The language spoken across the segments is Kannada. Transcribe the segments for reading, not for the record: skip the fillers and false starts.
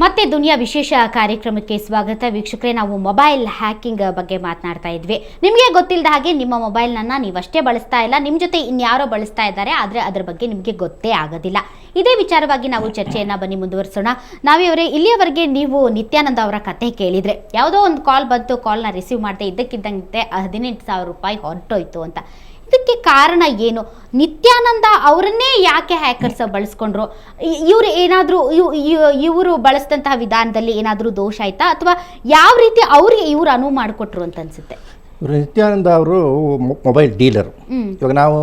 ಮತ್ತೆ ದುನಿಯಾ ವಿಶೇಷ ಕಾರ್ಯಕ್ರಮಕ್ಕೆ ಸ್ವಾಗತ ವೀಕ್ಷಕರೇ. ನಾವು ಮೊಬೈಲ್ ಹ್ಯಾಕಿಂಗ್ ಬಗ್ಗೆ ಮಾತನಾಡ್ತಾ ಇದ್ವಿ. ನಿಮಗೆ ಗೊತ್ತಿಲ್ಲದ ಹಾಗೆ ನಿಮ್ಮ ಮೊಬೈಲ್ನನ್ನು ನೀವಷ್ಟೇ ಬಳಸ್ತಾ ಇಲ್ಲ, ನಿಮ್ಮ ಜೊತೆ ಇನ್ಯಾರೋ ಬಳಸ್ತಾ ಇದ್ದಾರೆ, ಆದರೆ ಅದರ ಬಗ್ಗೆ ನಿಮಗೆ ಗೊತ್ತೇ ಆಗೋದಿಲ್ಲ. ಇದೇ ವಿಚಾರವಾಗಿ ನಾವು ಚರ್ಚೆಯನ್ನು ಬನ್ನಿ ಮುಂದುವರಿಸೋಣ. ನಾವಿಯವರೇ, ಇಲ್ಲಿಯವರೆಗೆ ನೀವು ನಿತ್ಯಾನಂದ ಅವರ ಕತೆ ಕೇಳಿದರೆ, ಯಾವುದೋ ಒಂದು ಕಾಲ್ ಬಂತು, ಕಾಲ್ನ ರಿಸೀವ್ ಮಾಡದೆ ಇದ್ದಕ್ಕಿದ್ದಂತೆ 18,000 ರೂಪಾಯಿ ಹೊರಟೋಯ್ತು ಅಂತ. ಇದಕ್ಕೆ ಕಾರಣ ಏನು? ನಿತ್ಯಾನಂದ ಅವರನ್ನೇ ಯಾಕೆ ಹ್ಯಾಕರ್ಸ್ ಬಳಸ್ಕೊಂಡ್ರು? ಇವರು ಏನಾದರೂ ಇವರು ಬಳಸಿದಂತಹ ವಿಧಾನದಲ್ಲಿ ಏನಾದರೂ ದೋಷ ಆಯ್ತಾ, ಅಥವಾ ಯಾವ ರೀತಿ ಅವರಿಗೆ ಇವರು ಅನುವು ಮಾಡಿಕೊಟ್ರು ಅಂತ ಅನ್ಸುತ್ತೆ? ನಿತ್ಯಾನಂದ ಅವರು ಮೊಬೈಲ್ ಡೀಲರು. ಇವಾಗ ನಾವು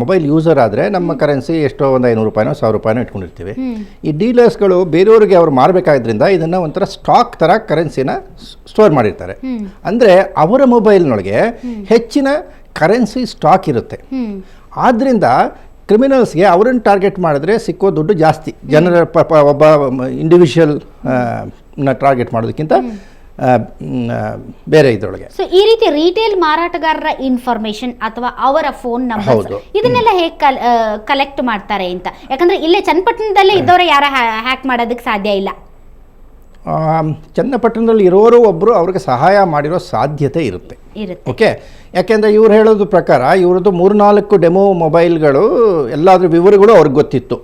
ಮೊಬೈಲ್ ಯೂಸರ್ ಆದರೆ ನಮ್ಮ ಕರೆನ್ಸಿ ಎಷ್ಟೋ ಒಂದು 500 ರೂಪಾಯಿನೋ 1000 ರೂಪಾಯಿನೋ ಇಟ್ಕೊಂಡಿರ್ತೀವಿ. ಈ ಡೀಲರ್ಸ್ಗಳು ಬೇರೆಯವ್ರಿಗೆ ಅವ್ರು ಮಾರಬೇಕಾದ್ರಿಂದ ಇದನ್ನು ಒಂಥರ ಸ್ಟಾಕ್ ಥರ ಕರೆನ್ಸಿನ ಸ್ಟೋರ್ ಮಾಡಿರ್ತಾರೆ. ಅಂದರೆ ಅವರ ಮೊಬೈಲ್ನೊಳಗೆ ಹೆಚ್ಚಿನ ಕರೆನ್ಸಿ ಸ್ಟಾಕ್ ಇರುತ್ತೆ. ಆದ್ದರಿಂದ ಕ್ರಿಮಿನಲ್ಸ್ಗೆ ಅವರನ್ನು ಟಾರ್ಗೆಟ್ ಮಾಡಿದ್ರೆ ಸಿಕ್ಕೋ ದುಡ್ಡು ಜಾಸ್ತಿ. ಜನರ ಒಬ್ಬ ಇಂಡಿವಿಜುವಲ್ ಟಾರ್ಗೆಟ್ ಮಾಡೋದಕ್ಕಿಂತ ಬೇರೆ ಇದರೊಳಗೆ. ಸೊ ಈ ರೀತಿ ರಿಟೇಲ್ ಮಾರಾಟಗಾರರ ಇನ್ಫಾರ್ಮೇಶನ್ ಅಥವಾ ಅವರ ಫೋನ್ ನಂಬರ್ ಇದನ್ನೆಲ್ಲ ಹೇಗೆ ಕಲೆಕ್ಟ್ ಮಾಡ್ತಾರೆ ಅಂತ? ಯಾಕಂದ್ರೆ ಇಲ್ಲೇ ಚನ್ನಪಟ್ಟಣದಲ್ಲೇ ಇದ್ದವರ ಯಾರ ಹ್ಯಾಕ್ ಮಾಡೋದಕ್ಕೆ ಸಾಧ್ಯ ಇಲ್ಲ. ಚನ್ನಪಟ್ಟಣದಲ್ಲಿ ಇರೋರು ಒಬ್ಬರು ಅವ್ರಿಗೆ ಸಹಾಯ ಮಾಡಿರೋ ಸಾಧ್ಯತೆ ಇರುತ್ತೆ. ಓಕೆ, ಯಾಕೆಂದರೆ ಇವ್ರು ಹೇಳೋದು ಪ್ರಕಾರ ಇವ್ರದ್ದು 3-4 ಡೆಮೋ ಮೊಬೈಲ್ಗಳು ಎಲ್ಲಾದ್ರ ವಿವರಗಳು ಅವ್ರಿಗೆ ಗೊತ್ತಿತ್ತು.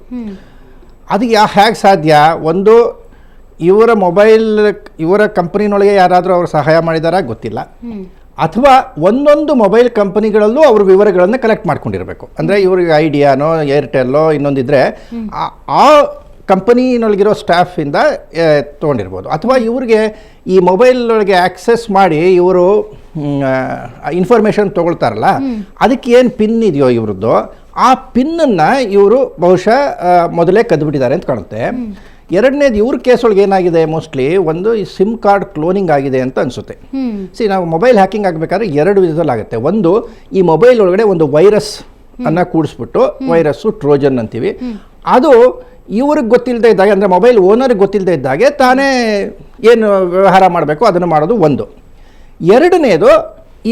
ಅದಕ್ಕೆ ಹೇಗೆ ಸಾಧ್ಯ? ಒಂದು, ಇವರ ಮೊಬೈಲ್ ಇವರ ಕಂಪನಿನೊಳಗೆ ಯಾರಾದರೂ ಅವ್ರು ಸಹಾಯ ಮಾಡಿದಾರಾ ಗೊತ್ತಿಲ್ಲ, ಅಥವಾ ಒಂದೊಂದು ಮೊಬೈಲ್ ಕಂಪನಿಗಳಲ್ಲೂ ಅವ್ರ ವಿವರಗಳನ್ನು ಕಲೆಕ್ಟ್ ಮಾಡ್ಕೊಂಡಿರಬೇಕು. ಅಂದರೆ ಇವ್ರಿಗೆ ಐಡಿಯಾನೋ ಏರ್ಟೆಲ್ಲೋ ಇನ್ನೊಂದಿದ್ರೆ ಆ ಕಂಪನಿನೊಳಗಿರೋ ಸ್ಟಾಫಿಂದ ತೊಗೊಂಡಿರ್ಬೋದು. ಅಥವಾ ಇವ್ರಿಗೆ ಈ ಮೊಬೈಲ್ನೊಳಗೆ ಆಕ್ಸೆಸ್ ಮಾಡಿ ಇವರು ಇನ್ಫಾರ್ಮೇಷನ್ ತೊಗೊಳ್ತಾರಲ್ಲ, ಅದಕ್ಕೆ ಏನು ಪಿನ್ ಇದೆಯೋ ಇವ್ರದ್ದು, ಆ ಪಿನ್ನನ್ನು ಇವರು ಬಹುಶಃ ಮೊದಲೇ ಕದ್ದುಬಿಟ್ಟಿದ್ದಾರೆ ಅಂತ ಕಾಣುತ್ತೆ. ಎರಡನೇದು, ಇವ್ರ ಕೇಸ್ ಒಳಗೆ ಏನಾಗಿದೆ, ಮೋಸ್ಟ್ಲಿ ಒಂದು ಈ ಸಿಮ್ ಕಾರ್ಡ್ ಕ್ಲೋನಿಂಗ್ ಆಗಿದೆ ಅಂತ ಅನಿಸುತ್ತೆ. ನಾವು ಮೊಬೈಲ್ ಹ್ಯಾಕಿಂಗ್ ಆಗಬೇಕಾದ್ರೆ 2 ವಿಧದಲ್ಲಿ ಆಗುತ್ತೆ. ಒಂದು, ಈ ಮೊಬೈಲ್ ಒಳಗಡೆ ಒಂದು ವೈರಸ್ ಅನ್ನು ಕೂಡಿಸ್ಬಿಟ್ಟು, ವೈರಸ್ಸು ಟ್ರೋಜನ್ ಅಂತೀವಿ, ಅದು ಇವ್ರಿಗೆ ಗೊತ್ತಿಲ್ಲದೆ ಇದ್ದಾಗ, ಅಂದರೆ ಮೊಬೈಲ್ ಓನರ್ಗೆ ಗೊತ್ತಿಲ್ಲದೆ ಇದ್ದಾಗೆ ತಾನೇ ಏನು ವ್ಯವಹಾರ ಮಾಡಬೇಕು ಅದನ್ನು ಮಾಡೋದು ಒಂದು. ಎರಡನೇದು,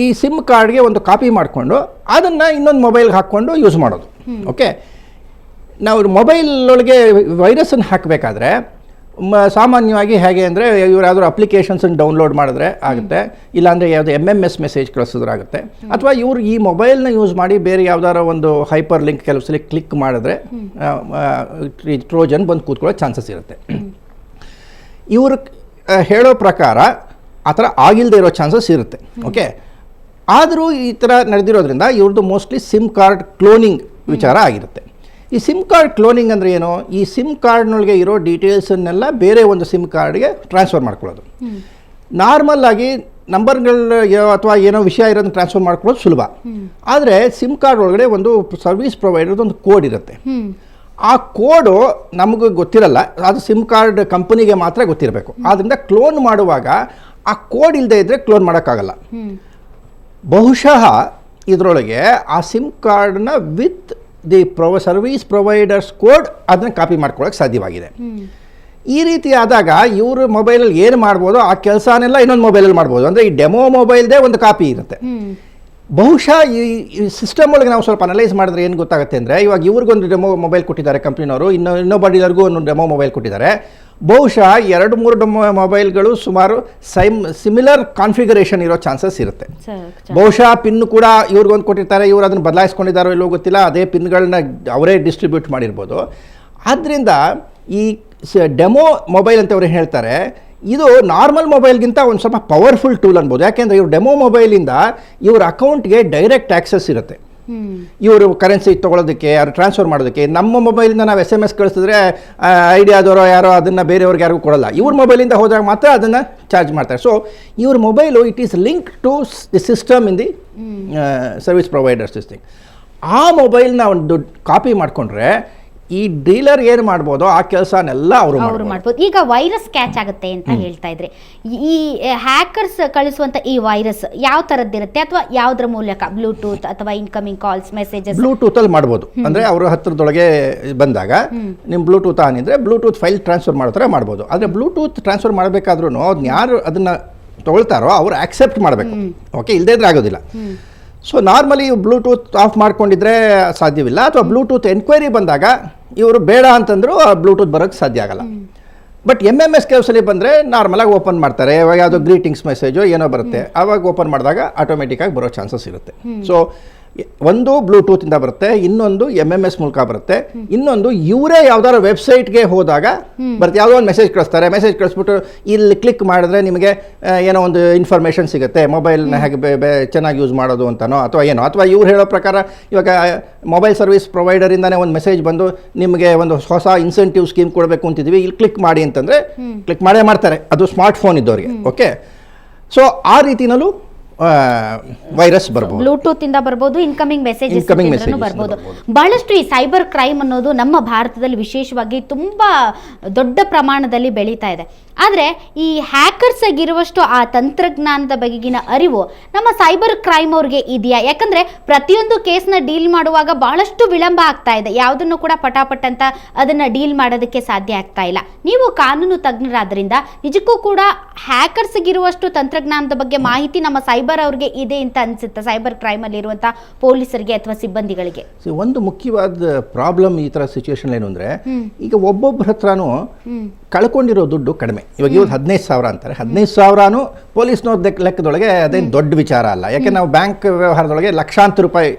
ಈ ಸಿಮ್ ಕಾರ್ಡ್ಗೆ ಒಂದು ಕಾಪಿ ಮಾಡಿಕೊಂಡು ಅದನ್ನು ಇನ್ನೊಂದು ಮೊಬೈಲ್ಗೆ ಹಾಕ್ಕೊಂಡು ಯೂಸ್ ಮಾಡೋದು. ಓಕೆ, ನಾವು ಮೊಬೈಲೊಳಗೆ ವೈರಸ್ಸನ್ನು ಹಾಕಬೇಕಾದ್ರೆ ಸಾಮಾನ್ಯವಾಗಿ ಹೇಗೆ ಅಂದರೆ, ಇವ್ರು ಯಾವ್ದಾದ್ರು ಅಪ್ಲಿಕೇಶನ್ಸನ್ನು ಡೌನ್ಲೋಡ್ ಮಾಡಿದ್ರೆ ಆಗುತ್ತೆ, ಇಲ್ಲಾಂದರೆ ಯಾವುದೋ MMS ಮೆಸೇಜ್ ಕಳಿಸಿದ್ರೆ ಆಗುತ್ತೆ, ಅಥವಾ ಇವ್ರು ಈ ಮೊಬೈಲ್ನ ಯೂಸ್ ಮಾಡಿ ಬೇರೆ ಯಾವ್ದಾರೋ ಒಂದು ಹೈಪರ್ ಲಿಂಕ್ ಕೆಲವು ಸಲ ಕ್ಲಿಕ್ ಮಾಡಿದ್ರೆ ಟ್ರೋಜನ್ ಬಂದು ಕೂತ್ಕೊಳ್ಳೋ ಚಾನ್ಸಸ್ ಇರುತ್ತೆ. ಇವರು ಹೇಳೋ ಪ್ರಕಾರ ಆ ಥರ ಆಗಿಲ್ಲದೆ ಇರೋ ಚಾನ್ಸಸ್ ಇರುತ್ತೆ. ಓಕೆ, ಆದರೂ ಈ ಥರ ನಡೆದಿರೋದ್ರಿಂದ ಇವ್ರದ್ದು ಮೋಸ್ಟ್ಲಿ ಸಿಮ್ ಕಾರ್ಡ್ ಕ್ಲೋನಿಂಗ್ ವಿಚಾರ ಆಗಿರುತ್ತೆ. ಈ ಸಿಮ್ ಕಾರ್ಡ್ ಕ್ಲೋನಿಂಗ್ ಅಂದರೆ ಏನು? ಈ ಸಿಮ್ ಕಾರ್ಡ್ನೊಳಗೆ ಇರೋ ಡೀಟೇಲ್ಸನ್ನೆಲ್ಲ ಬೇರೆ ಒಂದು ಸಿಮ್ ಕಾರ್ಡ್ಗೆ ಟ್ರಾನ್ಸ್ಫರ್ ಮಾಡ್ಕೊಳ್ಳೋದು. ನಾರ್ಮಲ್ ಆಗಿ ನಂಬರ್ಗಳು ಅಥವಾ ಏನೋ ವಿಷಯ ಇರೋದನ್ನ ಟ್ರಾನ್ಸ್ಫರ್ ಮಾಡ್ಕೊಳ್ಳೋದು ಸುಲಭ. ಆದರೆ ಸಿಮ್ ಕಾರ್ಡ್ ಒಳಗಡೆ ಒಂದು ಸರ್ವಿಸ್ ಪ್ರೊವೈಡರ್ದು ಒಂದು ಕೋಡ್ ಇರುತ್ತೆ. ಆ ಕೋಡು ನಮಗೆ ಗೊತ್ತಿರಲ್ಲ, ಅದು ಸಿಮ್ ಕಾರ್ಡ್ ಕಂಪನಿಗೆ ಮಾತ್ರ ಗೊತ್ತಿರಬೇಕು. ಆದ್ದರಿಂದ ಕ್ಲೋನ್ ಮಾಡುವಾಗ ಆ ಕೋಡ್ ಇಲ್ಲದೆ ಇದ್ದರೆ ಕ್ಲೋನ್ ಮಾಡೋಕ್ಕಾಗಲ್ಲ. ಬಹುಶಃ ಇದರೊಳಗೆ ಆ ಸಿಮ್ ಕಾರ್ಡ್ನ with the service providers code ಅದನ್ನು ಕಾಪಿ ಮಾಡ್ಕೊಳ್ಳೋಕೆ ಸಾಧ್ಯವಾಗಿದೆ. ಈ ರೀತಿ ಆದಾಗ ಇವರು ಮೊಬೈಲಲ್ಲಿ ಏನು ಮಾಡ್ಬೋದು ಆ ಕೆಲಸನೆಲ್ಲ ಇನ್ನೊಂದು ಮೊಬೈಲಲ್ಲಿ ಮಾಡ್ಬೋದು. ಅಂದರೆ ಈ ಡೆಮೋ ಮೊಬೈಲ್ದೇ ಒಂದು ಕಾಪಿ ಇರುತ್ತೆ. ಬಹುಶಃ ಈ ಸಿಸ್ಟಮ್ ಒಳಗೆ ನಾವು ಸ್ವಲ್ಪ ಅನಲೈಸ್ ಮಾಡಿದ್ರೆ ಏನು ಗೊತ್ತಾಗುತ್ತೆ ಅಂದರೆ, ಇವಾಗ ಇವ್ರಿಗೊಂದು ಡೆಮೋ ಮೊಬೈಲ್ ಕೊಟ್ಟಿದ್ದಾರೆ ಕಂಪ್ನಿನವರು, ಇನ್ನೊಬ್ಬ ಡೀಲರ್ಗೂ ಒಂದು ಡೆಮೋ ಮೊಬೈಲ್ ಕೊಟ್ಟಿದ್ದಾರೆ. ಬಹುಶಃ 2-3 ಡೆಮೋ ಮೊಬೈಲ್ಗಳು ಸುಮಾರು ಸಿಮಿಲರ್ ಕಾನ್ಫಿಗರೇಷನ್ ಇರೋ ಚಾನ್ಸಸ್ ಇರುತ್ತೆ. ಬಹುಶಃ ಪಿನ್ ಕೂಡ ಇವ್ರಿಗೊಂದು ಕೊಟ್ಟಿರ್ತಾರೆ, ಇವ್ರು ಅದನ್ನು ಬದಲಾಯಿಸ್ಕೊಂಡಿದ್ದಾರೋ ಇಲ್ಲೋ ಗೊತ್ತಿಲ್ಲ, ಅದೇ ಪಿನ್ಗಳನ್ನ ಅವರೇ ಡಿಸ್ಟ್ರಿಬ್ಯೂಟ್ ಮಾಡಿರ್ಬೋದು. ಆದ್ದರಿಂದ ಈ ಡೆಮೋ ಮೊಬೈಲ್ ಅಂತ ಅವ್ರು ಹೇಳ್ತಾರೆ, ಇದು ನಾರ್ಮಲ್ ಮೊಬೈಲ್ಗಿಂತ ಒಂದು ಸ್ವಲ್ಪ ಪವರ್ಫುಲ್ ಟೂಲ್ ಅನ್ಬೋದು. ಯಾಕೆಂದರೆ ಇವ್ರು ಡೆಮೋ ಮೊಬೈಲಿಂದ ಇವ್ರ ಅಕೌಂಟ್ಗೆ ಡೈರೆಕ್ಟ್ ಆಕ್ಸೆಸ್ ಇರುತ್ತೆ. ಇವರು ಕರೆನ್ಸಿ ತೊಗೊಳೋದಕ್ಕೆ, ಯಾರು ಟ್ರಾನ್ಸ್ಫರ್ ಮಾಡೋದಕ್ಕೆ. ನಮ್ಮ ಮೊಬೈಲಿಂದ ನಾವು SMS ಕಳಿಸಿದ್ರೆ ಐಡಿಯಾದವರು ಯಾರೋ ಅದನ್ನು ಬೇರೆಯವ್ರಿಗೆ ಯಾರಿಗೂ ಕೊಡಲ್ಲ. ಇವ್ರ ಮೊಬೈಲಿಂದ ಹೋದಾಗ ಮಾತ್ರ ಅದನ್ನು ಚಾರ್ಜ್ ಮಾಡ್ತಾರೆ. ಸೊ ಇವ್ರ mobile it is link to the system in the service providers thing. ಆ ಮೊಬೈಲ್ನ ಒಂದು ಕಾಪಿ ಮಾಡಿಕೊಂಡ್ರೆ ಈ ಡೀಲರ್ ಏನು ಮಾಡ್ಬೋದು ಆ ಕೆಲಸನೆಲ್ಲ ಅವರು ಮಾಡ್ಬೋದು. ಈಗ ವೈರಸ್ ಕ್ಯಾಚ್ ಆಗುತ್ತೆ ಅಂತ ಹೇಳ್ತಾ ಇದ್ರೆ, ಈ ಹ್ಯಾಕರ್ಸ್ ಕಳಿಸುವಂತ ಈ ವೈರಸ್ ಯಾವ ತರದ್ದಿರುತ್ತೆ, ಅಥವಾ ಯಾವುದ್ರ ಮೂಲಕ ಬ್ಲೂಟೂತ್ ಅಥವಾ ಇನ್ಕಮಿಂಗ್ ಕಾಲ್ಸ್ ಮೆಸೇಜಸ್? ಬ್ಲೂಟೂತ್ ಅಲ್ಲಿ ಮಾಡ್ಬೋದು. ಅಂದ್ರೆ ಅವರ ಹತ್ತಿರದೊಳಗೆ ಬಂದಾಗ ನಿಮ್ಮ ಬ್ಲೂಟೂತ್ ಆನ್ ಇದ್ರೆ ಬ್ಲೂಟೂತ್ ಫೈಲ್ ಟ್ರಾನ್ಸ್ಫರ್ ಮಾಡೋ ಥರ ಮಾಡ್ಬೋದು. ಆದರೆ ಬ್ಲೂಟೂತ್ ಟ್ರಾನ್ಸ್ಫರ್ ಮಾಡಬೇಕಾದ್ರೂ ಅದನ್ನ ಯಾರು ಅದನ್ನ ತಗೊಳ್ತಾರೋ ಅವರು ಆಕ್ಸೆಪ್ಟ್ ಮಾಡಬೇಕು. ಓಕೆ, ಇಲ್ಲದೇ ಇದ್ರೆ ಆಗೋದಿಲ್ಲ. ಸೊ ನಾರ್ಮಲಿ ಬ್ಲೂಟೂತ್ ಆಫ್ ಮಾಡ್ಕೊಂಡಿದ್ರೆ ಸಾಧ್ಯವಿಲ್ಲ, ಅಥವಾ ಬ್ಲೂಟೂತ್ ಎನ್ಕ್ವೈರಿ ಬಂದಾಗ ಇವರು ಬೇಡ ಅಂತಂದರೂ ಬ್ಲೂಟೂತ್ ಬರೋಕ್ಕೆ ಸಾಧ್ಯ ಆಗಲ್ಲ. ಬಟ್ MS ಕೆಲಸಲ್ಲಿ ಬಂದರೆ ನಾರ್ಮಲಾಗಿ ಓಪನ್ ಮಾಡ್ತಾರೆ. ಇವಾಗ ಯಾವುದೋ ಗ್ರೀಟಿಂಗ್ಸ್ ಮೆಸೇಜು ಏನೋ ಬರುತ್ತೆ, ಆವಾಗ ಓಪನ್ ಮಾಡಿದಾಗ ಆಟೋಮೆಟಿಕ್ಕಾಗಿ ಬರೋ ಚಾನ್ಸಸ್ ಇರುತ್ತೆ. ಸೊ ಒಂದು ಬ್ಲೂಟೂತಿಂದ ಬರುತ್ತೆ, ಇನ್ನೊಂದು MS ಮೂಲಕ ಬರುತ್ತೆ, ಇನ್ನೊಂದು ಇವರೇ ಯಾವ್ದಾದ್ರು ವೆಬ್ಸೈಟ್ಗೆ ಹೋದಾಗ ಬರುತ್ತೆ. ಯಾವುದೋ ಒಂದು ಮೆಸೇಜ್ ಕಳಿಸ್ತಾರೆ, ಮೆಸೇಜ್ ಕಳಿಸ್ಬಿಟ್ಟು ಇಲ್ಲಿ ಕ್ಲಿಕ್ ಮಾಡಿದ್ರೆ ನಿಮಗೆ ಏನೋ ಒಂದು ಇನ್ಫಾರ್ಮೇಷನ್ ಸಿಗುತ್ತೆ, ಮೊಬೈಲ್ನ ಹೇಗೆ ಚೆನ್ನಾಗಿ ಯೂಸ್ ಮಾಡೋದು ಅಂತನೋ ಅಥವಾ ಏನೋ, ಅಥವಾ ಇವ್ರು ಹೇಳೋ ಪ್ರಕಾರ ಇವಾಗ ಮೊಬೈಲ್ ಸರ್ವಿಸ್ ಪ್ರೊವೈಡರಿಂದನೇ ಒಂದು ಮೆಸೇಜ್ ಬಂದು ನಿಮಗೆ ಒಂದು ಹೊಸ ಇನ್ಸೆಂಟಿವ್ ಸ್ಕೀಮ್ ಕೊಡಬೇಕು ಅಂತಿದ್ದೀವಿ, ಇಲ್ಲಿ ಕ್ಲಿಕ್ ಮಾಡಿ ಅಂತಂದರೆ ಕ್ಲಿಕ್ ಮಾಡೇ ಮಾಡ್ತಾರೆ, ಅದು ಸ್ಮಾರ್ಟ್ ಫೋನ್ ಇದ್ದವ್ರಿಗೆ. ಓಕೆ, ಸೊ ಆ ರೀತಿನಲ್ಲೂ ವೈರಸ್ ಬರ್ಬೋದು, ಬ್ಲೂಟೂತ್ ಇಂದ ಬರ್ಬೋದು, ಇನ್ಕಮಿಂಗ್ ಮೆಸೇಜಸ್ ಬರ್ಬೋದು. ಬಹಳಷ್ಟು ಈ ಸೈಬರ್ ಕ್ರೈಮ್ ಅನ್ನೋದು ನಮ್ಮ ಭಾರತದಲ್ಲಿ ವಿಶೇಷವಾಗಿ ತುಂಬಾ ದೊಡ್ಡ ಪ್ರಮಾಣದಲ್ಲಿ ಬೆಳೀತಾ ಇದೆ. ಆದರೆ ಈ ಹ್ಯಾಕರ್ಸ್ ಆಗಿರುವಷ್ಟು ಆ ತಂತ್ರಜ್ಞಾನದ ಬಗೆಗಿನ ಅರಿವು ನಮ್ಮ ಸೈಬರ್ ಕ್ರೈಮ್ ಅವ್ರಿಗೆ ಇದೆಯಾ? ಯಾಕಂದ್ರೆ ಪ್ರತಿಯೊಂದು ಕೇಸ್ನ ಡೀಲ್ ಮಾಡುವಾಗ ಬಹಳಷ್ಟು ವಿಳಂಬ ಆಗ್ತಾ ಇದೆ, ಯಾವುದನ್ನು ಕೂಡ ಪಟಾಪಟ್ ಅಂತ ಅದನ್ನ ಡೀಲ್ ಮಾಡೋದಕ್ಕೆ ಸಾಧ್ಯ ಆಗ್ತಾ ಇಲ್ಲ. ನೀವು ಕಾನೂನು ತಜ್ಞರಾದ್ರಿಂದ ನಿಜಕ್ಕೂ ಕೂಡ ಹ್ಯಾಕರ್ಸ್ಗಿರುವಷ್ಟು ತಂತ್ರಜ್ಞಾನದ ಬಗ್ಗೆ ಮಾಹಿತಿ ನಮ್ಮ ಸೈಬರ್ ಅವ್ರಿಗೆ ಇದೆ ಅಂತ ಅನ್ಸುತ್ತೆ, ಸೈಬರ್ ಕ್ರೈಮ್ ಅಲ್ಲಿ ಇರುವಂತಹ ಪೊಲೀಸರಿಗೆ ಅಥವಾ ಸಿಬ್ಬಂದಿಗಳಿಗೆ? ಒಂದು ಮುಖ್ಯವಾದ ಪ್ರಾಬ್ಲಮ್ ಈ ತರ ಸಿಚುವೇಶನ್ ಏನು ಅಂದ್ರೆ, ಈಗ ಒಬ್ಬೊಬ್ಬರ ಹತ್ರನೂ ಕಳ್ಕೊಂಡಿರೋ ದುಡ್ಡು ಕಡಿಮೆ. ಇವಾಗ ಇವ್ರು 15,000 ಅಂತಾರೆ, 15,000 ಪೊಲೀಸ್ನವ್ರ ಲೆಕ್ಕದೊಳಗೆ ಅದೇನು ದೊಡ್ಡ ವಿಚಾರ ಅಲ್ಲ, ಯಾಕೆ ನಾವು ಬ್ಯಾಂಕ್ ವ್ಯವಹಾರದೊಳಗೆ ಲಕ್ಷಾಂತರ ರೂಪಾಯಿ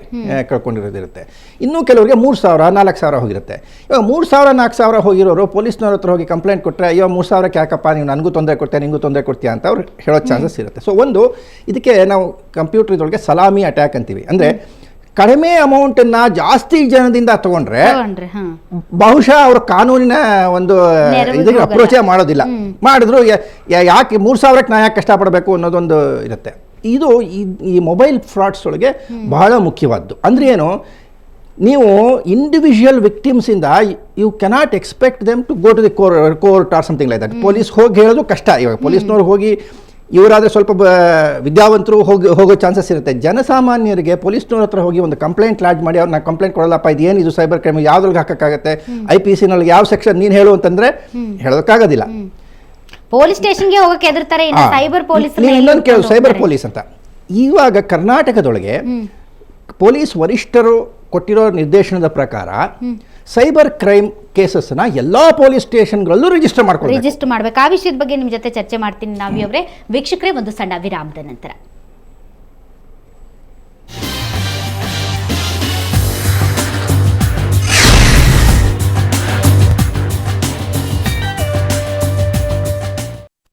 ಕಳ್ಕೊಂಡಿರೋದಿರುತ್ತೆ. ಇನ್ನೂ ಕೆಲವರಿಗೆ 3,000 4,000 ಹೋಗಿರುತ್ತೆ. ಇವಾಗ 3,000 4,000 ಹೋಗಿರೋರು ಪೊಲೀಸ್ನವ್ರ ಹತ್ರ ಹೋಗಿ ಕಂಪ್ಲೇಂಟ್ ಕೊಟ್ಟರೆ, ಅಯ್ಯೋ 3,000ಕ್ಕೆ ಯಾಕಪ್ಪ ನೀವು ನನಗೂ ತೊಂದರೆ ಕೊಡ್ತೀಯ ನಿಮಗೂ ತೊಂದರೆ ಕೊಡ್ತೀಯ ಅಂತ ಅವ್ರು ಹೇಳೋ ಚಾನ್ಸಸ್ ಇರುತ್ತೆ. ಸೊ ಒಂದು ಇದಕ್ಕೆ ನಾವು ಕಂಪ್ಯೂಟರ್ ಇದರೊಳಗೆ ಸಲಾಮಿ ಅಟ್ಯಾಕ್ ಅಂತೀವಿ. ಅಂದರೆ ಕಡಿಮೆ ಅಮೌಂಟನ್ನು ಜಾಸ್ತಿ ಜನದಿಂದ ತಗೊಂಡ್ರೆ ಬಹುಶಃ ಅವರು ಕಾನೂನಿನ ಒಂದು ಇದಕ್ಕೆ ಅಪ್ರೋಚೇ ಮಾಡೋದಿಲ್ಲ. ಮಾಡಿದ್ರು ಯಾಕೆ 3,000ಕ್ಕೆ ನಾ ಯಾಕೆ ಕಷ್ಟಪಡಬೇಕು ಅನ್ನೋದೊಂದು ಇರುತ್ತೆ. ಇದು ಈ ಮೊಬೈಲ್ ಫ್ರಾಡ್ಸ್ ಒಳಗೆ ಬಹಳ ಮುಖ್ಯವಾದ್ದು. ಅಂದರೆ ಏನು, ನೀವು ಇಂಡಿವಿಜುವಲ್ ವಿಕ್ಟಿಮ್ಸಿಂದ you cannot expect them to go to the court or something like that. Police ಹೋಗಿ ಹೇಳೋದು ಕಷ್ಟ. ಇವಾಗ ಪೊಲೀಸ್ನವ್ರು ಹೋಗಿ ಇವರಾದರೆ ಸ್ವಲ್ಪ ವಿದ್ಯಾವಂತರು ಹೋಗೋ ಚಾನ್ಸಸ್ ಇರುತ್ತೆ. ಜನಸಾಮಾನ್ಯರಿಗೆ ಪೊಲೀಸ್ನವ್ರ ಹತ್ರ ಹೋಗಿ ಒಂದು ಕಂಪ್ಲೇಂಟ್ ಲಾಡ್ಜ್ ಮಾಡಿ ಅವ್ರನ್ನ ಕಂಪ್ಲೇಂಟ್ ಕೊಡಲ್ಲಪ್ಪ, ಇದೇನಿದು ಸೈಬರ್ ಕ್ರೈಮ್ ಯಾವ್ದ್ರೊಳಗೆ ಹಾಕೋಕ್ಕಾಗತ್ತೆ, IPC-ನಲ್ಲಿ ಯಾವ ಸೆಕ್ಷನ್ ನೀನು ಹೇಳು ಅಂತಂದರೆ ಹೇಳೋಕ್ಕಾಗೋದಿಲ್ಲ. ಪೊಲೀಸ್ ಸ್ಟೇಷನ್ಗೆ ಹೋಗಕ್ಕೆ ಹೆದರ್ತಾರೆ. ಸೈಬರ್ ಪೊಲೀಸ್ ಇನ್ನೊಂದು ಕೇಳು, ಸೈಬರ್ ಪೊಲೀಸ್ ಅಂತ. ಇವಾಗ ಕರ್ನಾಟಕದೊಳಗೆ ಪೊಲೀಸ್ ವರಿಷ್ಠರು ಕೊಟ್ಟಿರೋ ನಿರ್ದೇಶನದ ಪ್ರಕಾರ ಸೈಬರ್ ಕ್ರೈಮ್ ಕೇಸಸ್ನ ಎಲ್ಲಾ ಪೊಲೀಸ್ ಸ್ಟೇಷನ್ಗಳಲ್ಲೂ ರಿಜಿಸ್ಟರ್ ಮಾಡಬೇಕು. ಆ ವಿಷಯದ ಬಗ್ಗೆ ನಿಮ್ಮ ಜೊತೆ ಚರ್ಚೆ ಮಾಡ್ತೀನಿ ನಾವಿ ಅವರೇ. ವೀಕ್ಷಕರೇ, ಒಂದು ಸಣ್ಣ ವಿರಾಮದ ನಂತರ